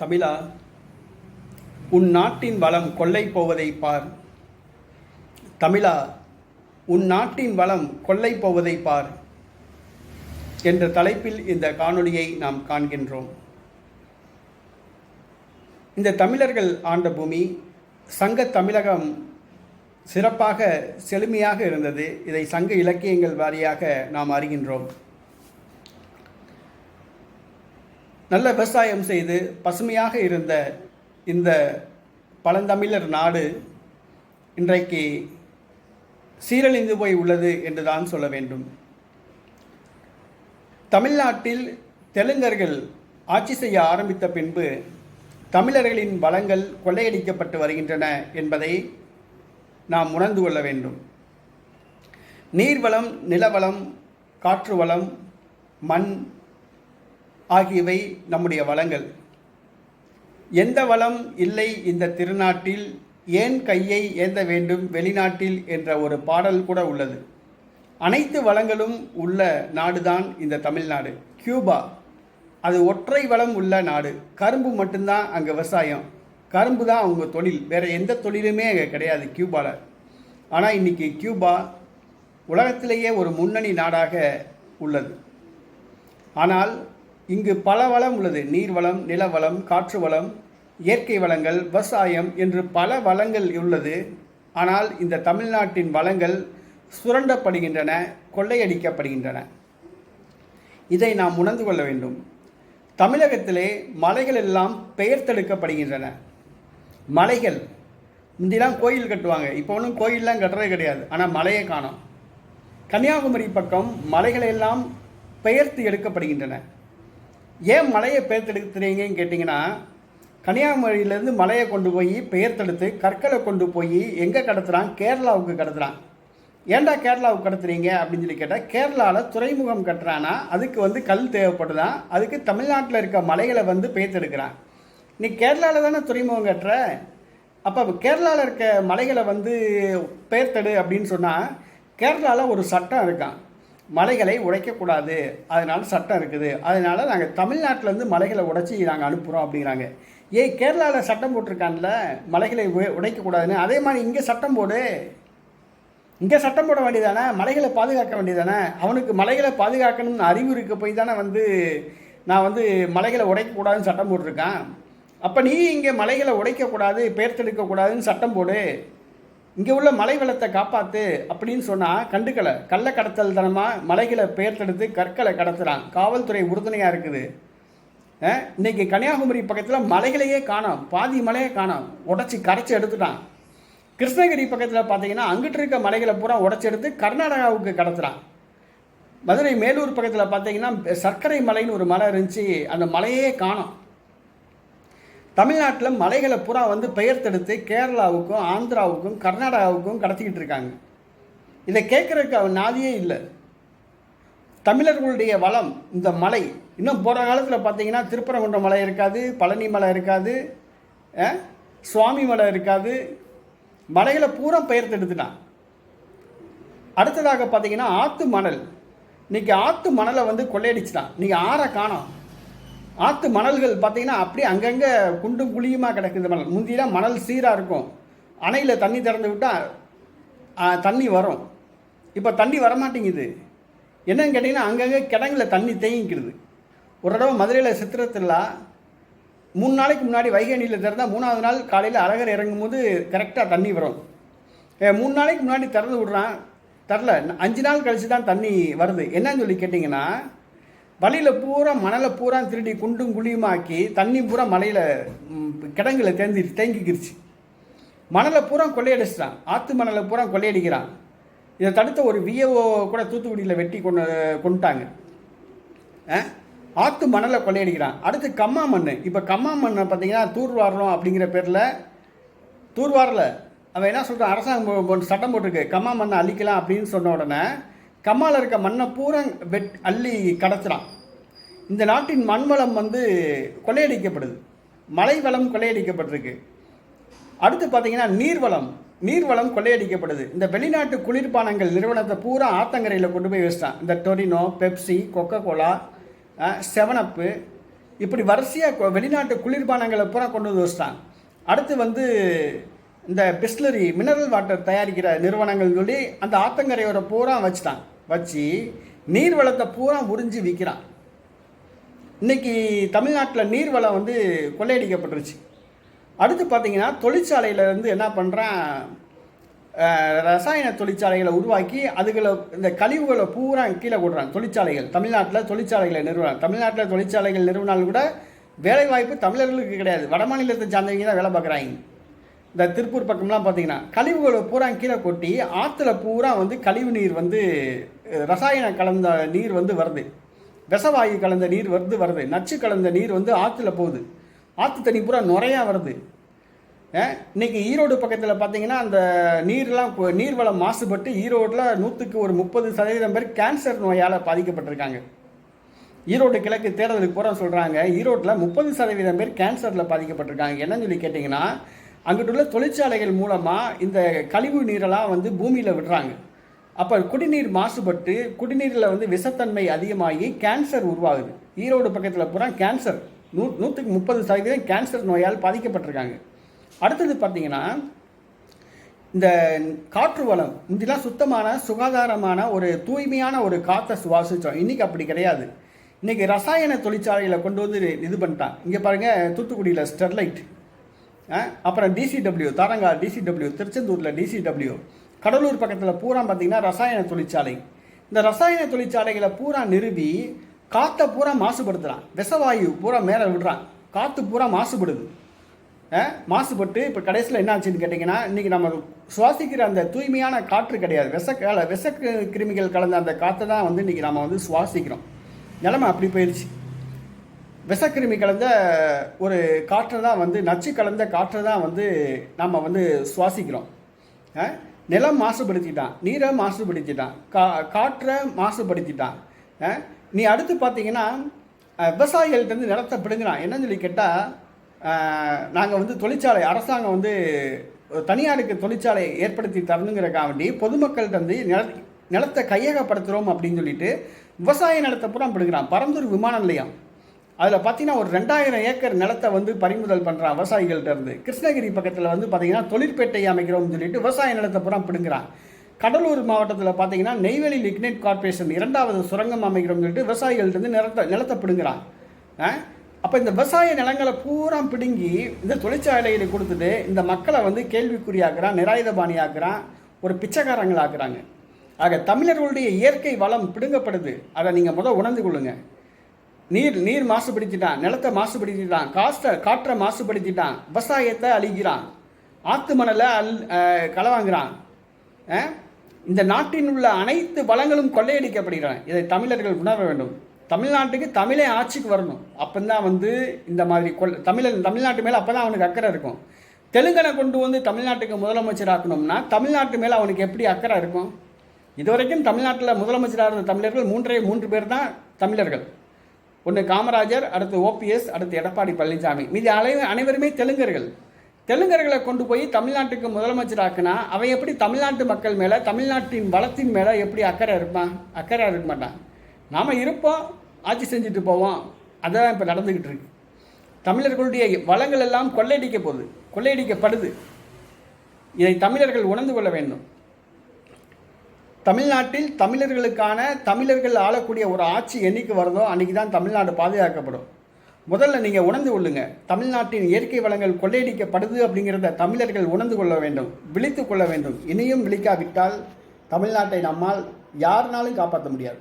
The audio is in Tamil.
தமிழா, உன் நாட்டின் வளம் கொள்ளை போவதை பார். தமிழா, உன் நாட்டின் வளம் கொள்ளை போவதை பார் என்ற தலைப்பில் இந்த காணொளியை நாம் காண்கின்றோம். இந்த தமிழர்கள் ஆண்ட பூமி, சங்க தமிழகம் சிறப்பாக செழுமையாக இருந்தது. இதை சங்க இலக்கியங்கள் வாரியாக நாம் அறிகின்றோம். நல்ல விவசாயம் செய்து பசுமையாக இருந்த இந்த பழந்தமிழர் நாடு இன்றைக்கு சீரழிந்து போய் உள்ளது என்று தான் சொல்ல வேண்டும். தமிழ்நாட்டில் தெலுங்கர்கள் ஆட்சி செய்ய ஆரம்பித்த பின்பு தமிழர்களின் வளங்கள் கொள்ளையடிக்கப்பட்டு வருகின்றன என்பதை நாம் உணர்ந்து கொள்ள வேண்டும். நீர்வளம், நிலவளம், காற்று வளம், மண் ஆகியவை நம்முடைய வளங்கள். எந்த வளம் இல்லை இந்த திருநாட்டில், ஏன் கையை ஏந்த வேண்டும் வெளிநாட்டில் என்ற ஒரு பாடல் கூட உள்ளது. அனைத்து வளங்களும் உள்ள நாடுதான் இந்த தமிழ்நாடு. கியூபா, அது ஒற்றை வளம் உள்ள நாடு. கரும்பு மட்டும்தான் அங்கே விவசாயம், கரும்பு தான் அவங்க தொழில், வேறு எந்த தொழிலுமே அங்கே கிடையாது கியூபாவில். ஆனால் இன்றைக்கி கியூபா உலகத்திலேயே ஒரு முன்னணி நாடாக உள்ளது. ஆனால் இங்கு பல வளம் உள்ளது. நீர்வளம், நிலவளம், காற்று வளம், இயற்கை வளங்கள், விவசாயம் என்று பல வளங்கள் உள்ளது. ஆனால் இந்த தமிழ்நாட்டின் வளங்கள் சுரண்டப்படுகின்றன, கொள்ளையடிக்கப்படுகின்றன. இதை நாம் உணர்ந்து கொள்ள வேண்டும். தமிழகத்திலே மலைகள் எல்லாம் பெயர்த்தெடுக்கப்படுகின்றன. மலைகள் முந்திலாம் கோயில் கட்டுவாங்க, இப்போ ஒன்றும் கோயிலெலாம் கட்டுறது கிடையாது. ஆனால் மலையை காணோம். கன்னியாகுமரி பக்கம் மலைகளெல்லாம் பெயர்த்து எடுக்கப்படுகின்றன. ஏன் மலையை பெயர்த்தெடுக்கிறீங்கன்னு கேட்டிங்கன்னா, கன்னியாகுமரியிலேருந்து மலையை கொண்டு போய் பெயர்த்தெடுத்து கற்களை கொண்டு போய் எங்கே கடத்துகிறான்? கேரளாவுக்கு கடத்துகிறான். ஏன்டா கேரளாவுக்கு கடத்துறீங்க அப்படின்னு சொல்லி கேட்டால், கேரளாவில் துறைமுகம் கட்டுறான்னா அதுக்கு கல் தேவைப்படுதான், அதுக்கு தமிழ்நாட்டில் இருக்க மலைகளை பெயர்த்தெடுக்கிறான். நீ கேரளாவில் தானே துறைமுகம் கட்டுற, அப்போ கேரளாவில் இருக்க மலைகளை பெயர்த்தெடு அப்படின்னு சொன்னால், கேரளாவில் ஒரு சட்டம் இருக்கான், மலைகளை உடைக்கக்கூடாது, அதனால் சட்டம் இருக்குது. அதனால் நாங்கள் தமிழ்நாட்டிலேருந்து மலைகளை உடைச்சி நாங்கள் அனுப்புகிறோம் அப்படிங்கிறாங்க. கேரளாவில் சட்டம் போட்டிருக்கான்ல மலைகளை உடைக்கக்கூடாதுன்னு, அதே மாதிரி இங்கே சட்டம் போடு. இங்கே சட்டம் போட வேண்டியதானே, மலைகளை பாதுகாக்க வேண்டியதானே. அவனுக்கு மலைகளை பாதுகாக்கணும்னு அறிவு இருக்க போய் தானே நான் மலைகளை உடைக்கக்கூடாதுன்னு சட்டம் போட்டிருக்கான். அப்போ நீ இங்கே மலைகளை உடைக்கக்கூடாது, பெயர்த்தெடுக்கக்கூடாதுன்னு சட்டம் போடு, இங்கே உள்ள மலை வளத்தை காப்பாற்று அப்படின்னு சொன்னால் கண்டுக்கலை. கள்ள கடத்தல் தனமாக மலைகளை பெயர்த்தெடுத்து கற்களை கடத்துகிறான். காவல்துறை உறுதுணையாக இருக்குது. இன்றைக்கி கன்னியாகுமரி பக்கத்தில் மலைகளையே காணோம், பாதி மலையை காணோம், உடச்சி கரைச்சி எடுத்துட்டான். கிருஷ்ணகிரி பக்கத்தில் பார்த்தீங்கன்னா அங்கிட்டு இருக்க மலைகளை பூரா உடச்சி எடுத்து கர்நாடகாவுக்கு கடத்துகிறான். மதுரை மேலூர் பக்கத்தில் பார்த்தீங்கன்னா சர்க்கரை மலைன்னு ஒரு மலை இருந்துச்சு, அந்த மலையே காணோம். தமிழ்நாட்டில் மலைகளை பூரா பெயர்த்தெடுத்து கேரளாவுக்கும் ஆந்திராவுக்கும் கர்நாடகாவுக்கும் கடத்திக்கிட்டு இருக்காங்க. இதை கேட்குறதுக்கு நாதியே இல்லை. தமிழர்களுடைய வளம் இந்த மலை. இன்னும் போகிற காலத்தில் பார்த்தீங்கன்னா திருப்பரங்குன்றம் மலை இருக்காது, பழனி மலை இருக்காது, சுவாமி மலை இருக்காது. மலைகளை பூரா பெயர்த்தெடுத்துட்டான். அடுத்ததாக பார்த்தீங்கன்னா ஆற்று மணல். இன்றைக்கி ஆற்று மணலை கொள்ளையடிச்சிட்டான். இன்றைக்கி ஆறை காணோம். ஆற்று மணல்கள் பார்த்திங்கன்னா அப்படியே அங்கங்கே குண்டும் குழியுமாக கிடக்குது மணல். முந்திலாம் மணல் சீராக இருக்கும், அணையில் தண்ணி திறந்து விட்டால் தண்ணி வரும். இப்போ தண்ணி வரமாட்டேங்குது. என்னன்னு கேட்டிங்கன்னா அங்கங்கே கிடங்குல தண்ணி தேங்கிக்கிறது. ஒரு தடவை மதுரையில் சித்திரை திருவிழா 3 நாளைக்கு முன்னாடி வைகை அணையில் திறந்தால் 3ஆவது நாள் காலையில் அழகர் இறங்கும்போது கரெக்டாக தண்ணி வரும். 3 நாளைக்கு முன்னாடி திறந்து விட்றான், தரல, 5 நாள் கழித்து தான் தண்ணி வருது. என்னன்னு சொல்லி கேட்டிங்கன்னா, வழியில் பூரா மணலை பூரா திருடி குண்டும் குழியுமாக்கி தண்ணி பூரா மலையில் கிடங்குல தேங்கிக்கிருச்சு. மணலை பூரா கொள்ளையடிச்சிட்டான், ஆற்று மணலை பூரா கொள்ளையடிக்கிறான். இதை தடுத்த ஒரு விஏஓ கூட தூத்துக்குடியில் வெட்டி கொண்டுட்டாங்க. ஆற்று மணலை கொள்ளையடிக்கிறான். அடுத்து கம்மா மண். இப்போ கம்மா மண்ணை பார்த்தீங்கன்னா தூர்வாரணும் அப்படிங்கிற பேரில் தூர்வாரில் அவன் என்ன சொல்கிறான், அரசாங்கம் சட்டம் போட்டிருக்கு கம்மா மண்ணை அழிக்கலாம் அப்படின்னு சொன்ன உடனே கம்மாவில் இருக்க மண்ணை பூரா அள்ளி கடத்துகிறான். இந்த நாட்டின் மண் வளம் கொள்ளையடிக்கப்படுது, மலை வளம் கொள்ளையடிக்கப்பட்டிருக்கு. அடுத்து பார்த்தீங்கன்னா நீர்வளம் கொள்ளையடிக்கப்படுது. இந்த வெளிநாட்டு குளிர்பானங்கள் நிறுவனத்தை பூரா ஆத்தங்கரையில் கொண்டு போய் வச்சிட்டான். இந்த டொரினோ, பெப்சி, கொக்கோ கோலா, 7 அப்பு இப்படி வரிசையாக வெளிநாட்டு குளிர்பானங்களை பூரா கொண்டு வந்து வச்சிட்டான். அடுத்து வந்து இந்த பிஸ்லரி மினரல் வாட்டர் தயாரிக்கிற நிறுவனங்கள் சொல்லி அந்த ஆத்தங்கரையோட பூரா வச்சுட்டான். வச்சு நீர்வளத்தை பூரா உறிஞ்சி விற்கிறான். இன்றைக்கி தமிழ்நாட்டில் நீர்வளம் வந்து கொள்ளையடிக்கப்பட்டுருச்சு. அடுத்து பார்த்திங்கன்னா தொழிற்சாலையிலேருந்து என்ன பண்ணுறான், ரசாயன தொழிற்சாலைகளை உருவாக்கி அதுகளை இந்த கழிவுகளை பூரா கீழே கொடுறான். தொழிற்சாலைகள் தமிழ்நாட்டில் தொழிற்சாலைகளை நிறுவனம், தமிழ்நாட்டில் தொழிற்சாலைகள் நிறுவனாலும் கூட வேலைவாய்ப்பு தமிழர்களுக்கு கிடையாது, வட மாநிலத்தை சார்ந்தவங்க தான் வேலை பார்க்குறாங்க. இந்த திருப்பூர் பக்கம்லாம் பார்த்திங்கன்னா கழிவுகளை பூரா கீழே கொட்டி ஆற்றுல பூரா வந்து கழிவு நீர் வந்து ரசாயன கலந்த நீர் வந்து வருது, விஷவாயு கலந்த நீர் வருது, நச்சு கலந்த நீர் வந்து ஆற்றுல போகுது, ஆற்று தண்ணி பூரா நுறையாக வருது. இன்றைக்கி ஈரோடு பக்கத்தில் பார்த்திங்கன்னா அந்த நீர்வளம் மாசுபட்டு ஈரோட்டில் 100க்கு ஒரு 30% பேர் கேன்சர் நோயால் பாதிக்கப்பட்டிருக்காங்க. ஈரோடு கிழக்கு தேர்தலுக்கு பூரா சொல்கிறாங்க ஈரோட்டில் 30% பேர் கேன்சரில் பாதிக்கப்பட்டிருக்காங்க. என்னன்னு சொல்லி கேட்டிங்கன்னா அங்கிட்டுள்ள தொழிற்சாலைகள் மூலமாக இந்த கழிவு நீரெல்லாம் வந்து பூமியில் விடுறாங்க. அப்போ குடிநீர் மாசுபட்டு குடிநீரில் வந்து விஷத்தன்மை அதிகமாகி கேன்சர் உருவாகுது. ஈரோடு பக்கத்தில் பூரா கேன்சர் 100க்கு 30% கேன்சர் நோயால் பாதிக்கப்பட்டிருக்காங்க. அடுத்தது பார்த்திங்கன்னா இந்த காற்று வளம் முந்திலாம் சுத்தமான சுகாதாரமான ஒரு தூய்மையான ஒரு காற்றை சுவாசித்தோம். இன்றைக்கி அப்படி கிடையாது. இன்றைக்கி ரசாயன தொழிற்சாலைகளை கொண்டு வந்து இது பண்ணிட்டான். இங்கே பாருங்கள், தூத்துக்குடியில் ஸ்டெர்லைட், அப்புறம் டிசிடபிள்யூ தாரங்கா, டிசிடபிள்யூ திருச்செந்தூரில் டிசிடபிள்யூ, கடலூர் பக்கத்தில் பூரா பார்த்திங்கன்னா ரசாயன தொழிற்சாலை. இந்த ரசாயன தொழிற்சாலைகளை பூரா நிறுவி காற்றை பூரா மாசுபடுத்துகிறான். விஷவாயு பூரா மேலே விடுறான், காற்று பூரா மாசுபடுது. மாசுபட்டு இப்போ கடைசியில் என்ன ஆச்சுன்னு கேட்டிங்கன்னா இன்றைக்கி நம்ம சுவாசிக்கிற அந்த தூய்மையான காற்று கிடையாது, விஷ கிருமிகள் கலந்த அந்த காற்றை தான் வந்து இன்றைக்கி நம்ம வந்து சுவாசிக்கிறோம். நிலைமை அப்படி போயிடுச்சு. விஷக்கிருமி கலந்த ஒரு காற்றை தான் வந்து நச்சு கலந்த காற்றை தான் வந்து நம்ம வந்து சுவாசிக்கிறோம். நிலம் மாசுபடுத்திட்டான், நீரை மாசுபடுத்திட்டான், காற்றை மாசுபடுத்திட்டான். நீ அடுத்து பார்த்தீங்கன்னா விவசாயிகள்கிட்ட நிலத்தை பிடுங்குறான். என்னன்னு சொல்லி கேட்டால் நாங்கள் வந்து தொழிற்சாலை அரசாங்கம் வந்து தனியாருக்கு தொழிற்சாலை ஏற்படுத்தி தரணுங்கிறக்காக வேண்டி பொதுமக்கள்கிட்ட வந்து நிலத்தை கையகப்படுத்துகிறோம் அப்படின்னு சொல்லிட்டு விவசாய நிலத்தை பூரா பிடுங்குறான். பரந்தூர் விமான நிலையம் அதில் பார்த்தீங்கன்னா ஒரு 2000 ஏக்கர் நிலத்தை வந்து பறிமுதல் பண்ணுறான் விவசாயிகள்கிட்ட இருந்து. கிருஷ்ணகிரி பக்கத்தில் வந்து பார்த்திங்கன்னா தொழிற்பேட்டை அமைக்கிறோம்னு சொல்லிட்டு விவசாய நிலத்தை பூரா பிடுங்குறான். கடலூர் மாவட்டத்தில் பார்த்தீங்கன்னா நெய்வேலி லிக்னைட் கார்பரேஷன் 2வது சுரங்கம் அமைக்கிறோம்னு சொல்லிட்டு விவசாயிகள்கிட்ட நிலத்தை பிடுங்குறான். அப்போ இந்த விவசாய நிலங்களை பூரா பிடுங்கி இந்த தொழிற்சாலைகளை கொடுத்துட்டு இந்த மக்களை வந்து கேள்விக்குறியாக்குறான், நிராயுதபாணியாக்குறான், ஒரு பிச்சைக்காரங்களாக்குறாங்க. ஆக தமிழர்களுடைய இயற்கை வளம் பிடுங்கப்படுது. அதை நீங்கள் உணர்ந்து கொள்ளுங்க. நீர் மாசுபடுத்திட்டான், நிலத்தை மாசுபடுத்திட்டான், காற்றை மாசுபடுத்திட்டான், விவசாயத்தை அழிக்கிறான், ஆத்து மணலை களவாங்குறான். இந்த நாட்டில் உள்ள அனைத்து வளங்களும் கொள்ளையடிக்கப்படுகிறான். இதை தமிழர்கள் உணர வேண்டும். தமிழ்நாட்டுக்கு தமிழே ஆட்சிக்கு வரணும். அப்போ தான் வந்து இந்த மாதிரி தமிழ்நாட்டு மேலே அப்போ தான் அவனுக்கு அக்கறை இருக்கும். தெலுங்கனை கொண்டு வந்து தமிழ்நாட்டுக்கு முதலமைச்சர் ஆக்கணும்னா தமிழ்நாட்டு மேலே அவனுக்கு எப்படி அக்கறை இருக்கும்? இதுவரைக்கும் தமிழ்நாட்டில் முதலமைச்சராக இருந்த தமிழர்கள் 3 பேர் தான் தமிழர்கள். ஒன்று காமராஜர், அடுத்து ஓபிஎஸ், அடுத்து எடப்பாடி பழனிசாமி. மீதி அனைவருமே தெலுங்கர்களை கொண்டு போய் தமிழ்நாட்டுக்கு முதலமைச்சராக்குனா அவன் எப்படி தமிழ்நாட்டு மக்கள் மேலே தமிழ்நாட்டின் வளத்தின் மேலே எப்படி அக்கறை இருக்க மாட்டான். நாம் இருப்போம், ஆட்சி செஞ்சுட்டு போவோம். அதான் இப்போ நடந்துக்கிட்டு இருக்கு. தமிழர்களுடைய வளங்கள் எல்லாம் கொள்ளையடிக்கப்படுது. இதை தமிழர்கள் உணர்ந்து கொள்ள வேண்டும். தமிழ்நாட்டில் தமிழர்கள் ஆளக்கூடிய ஒரு ஆட்சி என்னைக்கு வருதோ அன்றைக்கி தான் தமிழ்நாடு பாதுகாக்கப்படும். முதல்ல நீங்கள் உணர்ந்து கொள்ளுங்க. தமிழ்நாட்டின் இயற்கை வளங்கள் கொள்ளையடிக்கப்படுது அப்படிங்கிறத தமிழர்கள் உணர்ந்து கொள்ள வேண்டும், விழித்து கொள்ள வேண்டும். இனியும் விழிக்காவிட்டால் தமிழ்நாட்டை நம்மால் யாருனாலும் காப்பாற்ற முடியாது.